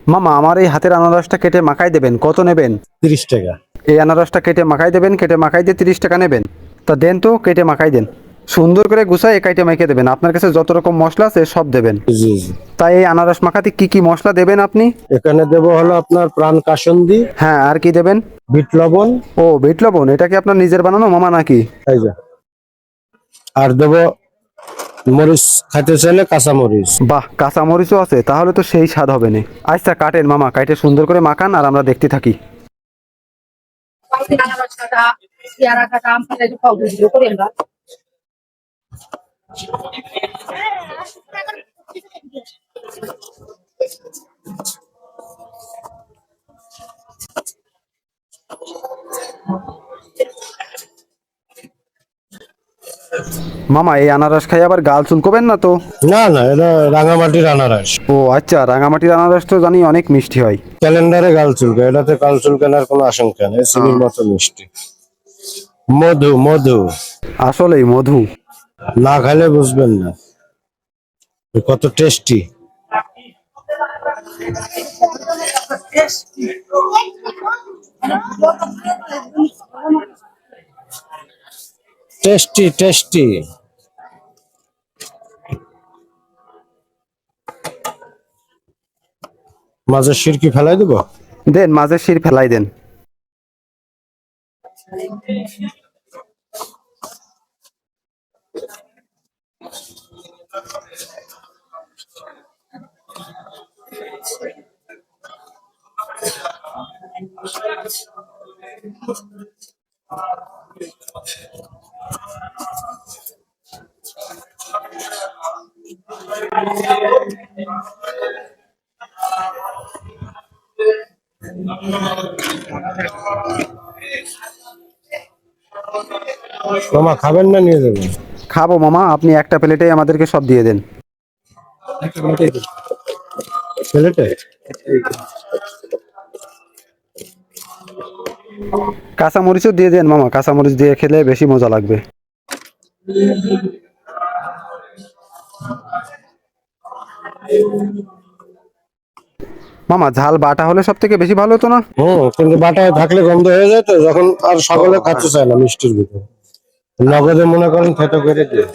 মামা আমার এই হাতের আনারসটা কেটে মাখাই দেবেন, কত নেবেন? 30 টাকা। এই আনারসটা কেটে মাখাই দেবেন, কেটে মাখাই দিয়ে 30 টাকা নেবেন। তা দেন তো, কেটে মাখাই দেন। সুন্দর করে গুছাই কেটে মাখিয়ে দেবেন, আপনার কাছে যত রকম মশলা আছে সব দেবেন। জি জি। তাই এই আনারস মাখাতে কি কি মশলা দেবেন আপনি? এখানে দেবো হলো আপনার প্রাণ কাসন্দি, হ্যাঁ, আর কি দেবেন? বিট লবণ, ও, বিট লবণ। এটা কি আপনার নিজের বানানো মামা নাকি? এই যে, আর দেবো মরিচ, খাইতে চাইলে কাঁচা মরিচ। বাহ, কাঁচা মরিচও আছে, তাহলে তো সেই স্বাদ হবে না। আচ্ছা কাটেন মামা, কাটে সুন্দর করে মাখান আর আমরা দেখতে থাকি। মামা এই আনারস খাই আবার গাল চুলকোবেন না তো? না না, এটা রাঙামাটির আনারস। ও আচ্ছা, রাঙামাটির আনারস তো জানি অনেক মিষ্টি হয়। ক্যালেন্ডারে গাল চুলকে, এটাতে গাল চুলকানোর কোনো আশঙ্কা নেই, চিনির মতো মিষ্টি। মধু মধু, আসলেই মধু। না খাইলে বুঝবেন না কত টেস্টি। Tasty tasty. মাঝের সিরকি ফেলাই দেবো। দেন, মাঝের শির ফেলাই দেন। মামা খাবেন না নিয়ে যাবেন? খাবো মামা, আপনি একটা প্লেটেই আমাদেরকে সব দিয়ে দেন। প্লেটে কাঁচা মরিচও দিয়ে দেন মামা, কাঁচা মরিচ দিয়ে খেলে বেশি মজা লাগবে। মামা ঝাল বাটা হলে সব থেকে বেশি ভালো হতো না? কিন্তু বাটায় থাকলে গন্ধ হয়ে যায়, তো যখন আর সকলে খাচ্ছে চায় না মিষ্টির ভিতরে, নগদে মনে করেন থেতো করে দিয়ে।